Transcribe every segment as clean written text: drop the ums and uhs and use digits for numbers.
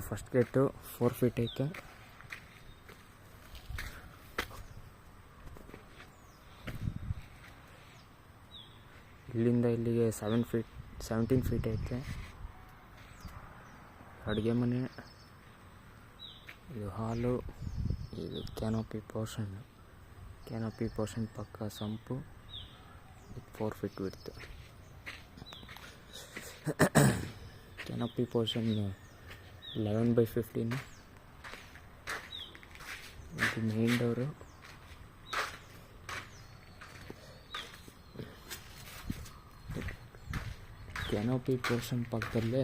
First gate 4 feet ಐತೆ. ಇಲ್ಲಿಂದ ಇಲ್ಲಿಗೆ 17 ಫೀಟ್ ಐತೆ. ಅಡುಗೆ ಮನೆ, ಇದು ಹಾಲು, ಇದು ಕ್ಯಾನೋಪಿ ಪೋರ್ಷನ್ ಪಕ್ಕ ಸಂಪು. ಇದು 4 ಫೀಟ್ ಬಿಡ್ತು. Canopy portion 11/15. ಇದು ಮೇನ್ ಡೋರು. ಕ್ಯಾನೋಪಿ ಪೋರ್ಷನ್ ಪಕ್ಕದಲ್ಲೇ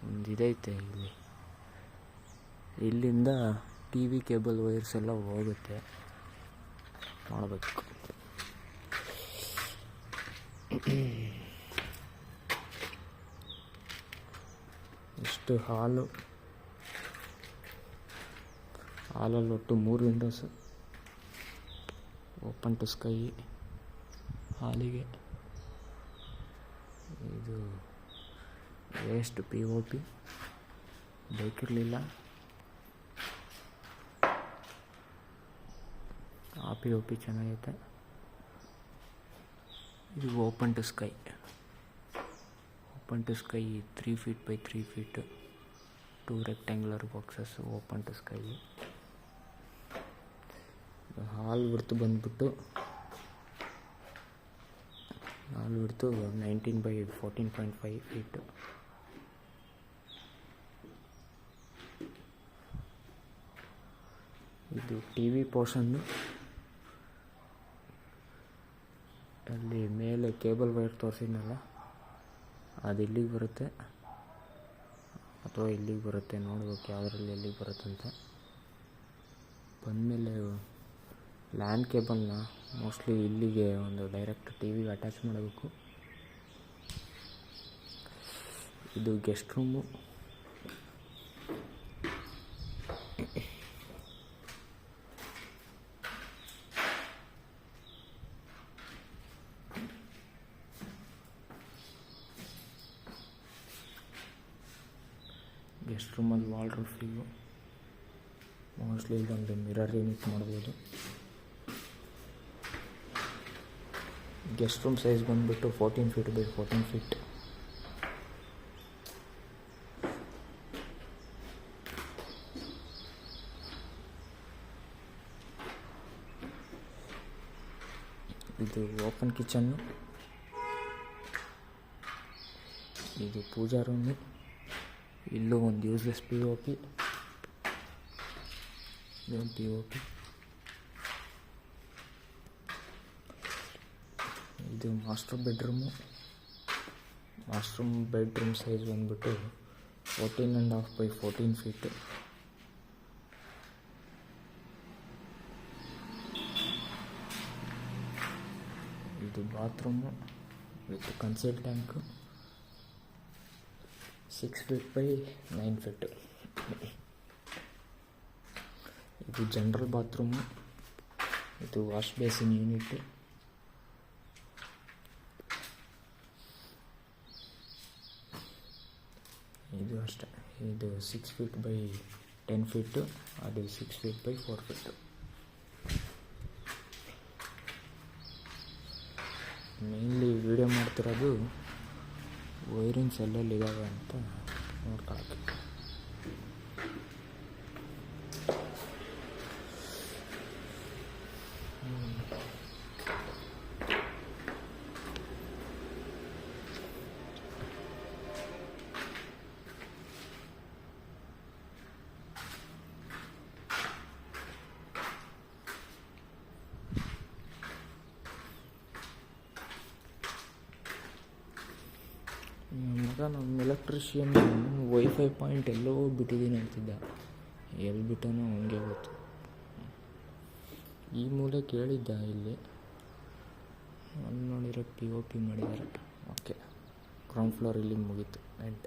ಒಂದು ಇದೈತೆ. ಇಲ್ಲಿಂದ ಟಿ ವಿ ಕೇಬಲ್ ವೈರ್ಸ್ ಎಲ್ಲ ಹೋಗುತ್ತೆ, ಮಾಡಬೇಕು. ಇಷ್ಟು ಹಾಲಲ್ಲಿ ಒಟ್ಟು 3 ವಿಂಡೋಸು, ಓಪನ್ ಟು ಸ್ಕೈ ಹಾಲಿಗೆ. ಇದು ವೇಸ್ಟ್ POP ಬೇಕಿರಲಿಲ್ಲ, ಆ POP ಚೆನ್ನಾಗೈತೆ. ಇದು open to sky 3 feet by 3 feet 2 rectangular boxes open to sky. Hall ಬಿಡ್ತು ಬಂದ್ಬಿಟ್ಟು 19/14.5 ಫೀಟ್. ಇದು ಟಿ ವಿ ಪೋರ್ಷನ್ನು. ಅಲ್ಲಿ ಮೇಲೆ ಕೇಬಲ್ ವೈರ್ ತೋರಿಸಿದ್ನಲ್ಲ, ಅದು ಇಲ್ಲಿಗೆ ಬರುತ್ತೆ ಅಥವಾ ಇಲ್ಲಿಗೆ ಬರುತ್ತೆ, ನೋಡ್ಬೇಕು ಯಾವುದ್ರಲ್ಲಿ ಎಲ್ಲಿಗೆ ಬರುತ್ತಂತ. ಬಂದಮೇಲೆ ಲ್ಯಾನ್ ಕೇಬಲ್ನ ಮೋಸ್ಟ್ಲಿ ಇಲ್ಲಿಗೆ ಒಂದು ಡೈರೆಕ್ಟ್ ಟಿ ವಿಗೆ ಅಟ್ಯಾಚ್ ಮಾಡಬೇಕು. ಇದು ಗೆಸ್ಟ್ ರೂಮು. ಗೆಸ್ಟ್ ರೂಮಲ್ಲಿ ವಾಲ್ ರೂಫಿಗೂ ಮೋಸ್ಟ್ಲಿ ಇಲ್ಲೊಂದು ಮಿರರ್ ಯೂನಿಟ್ ಮಾಡ್ಬೋದು. ಗೆಸ್ಟ್ ರೂಮ್ ಸೈಜ್ ಬಂದುಬಿಟ್ಟು 14 ಫೀಟ್ ಬೈ 14 ಫೀಟ್. ಇದು ಓಪನ್ ಕಿಚನ್ನು. ಇದು ಪೂಜಾ ರೂಮು. ಇಲ್ಲೂ ಒಂದು ಯೂಸ್ಲೆಸ್ POP. ಇದೊಂದು POP. ಇದು ಮಾಸ್ಟರ್ ಬೆಡ್ರೂಮು. ಬೆಡ್ರೂಮ್ ಸೈಜ್ ಬಂದ್ಬಿಟ್ಟು 14.5 ಬೈ 14 ಫೀಟ್. ಇದು bathroom with console tank 6 feet by 9 feet. ಇದು ಜನರಲ್ ಬಾತ್ರೂಮು. ಇದು ವಾಶ್ ಬೇಸಿನ್ ಯೂನಿಟ್. ಇದು ಅಷ್ಟೇ. ಇದು 6 ಫೀಟ್ ಬೈ 10 ಫೀಟು, ಅದು 6 feet by 4 feet. Mainly video ಮಾಡ್ತಿರೋದು ವೈರಿಂಗ್ಸ್ ಎಲ್ಲೆಲ್ಲಿದ್ದಾವೆ ಅಂತ ನೋಡ್ಕೊಳಕ್ಕೆ. ಮಗ ನಮ್ಮ ಎಲೆಕ್ಟ್ರಿಷಿಯನ್ ವೈಫೈ ಪಾಯಿಂಟ್ ಎಲ್ಲೋ ಬಿಟ್ಟಿದ್ದೀನಿ ಅಂತಿದ್ದ. ಎಲ್ಲಿ ಬಿಟ್ಟನೋ ಹಂಗೆ ಗೊತ್ತು. ಈ ಮೂಲೆ ಕೇಳಿದ್ದ, ಇಲ್ಲಿ ಅಲ್ಲಿ ನೋಡಿರೋ POP ಮಾಡಿದ್ದಾರೆ. ಓಕೆ, ಗ್ರೌಂಡ್ ಫ್ಲೋರ್ ಇಲ್ಲಿ ಮುಗೀತು. ಆ್ಯಂಡ್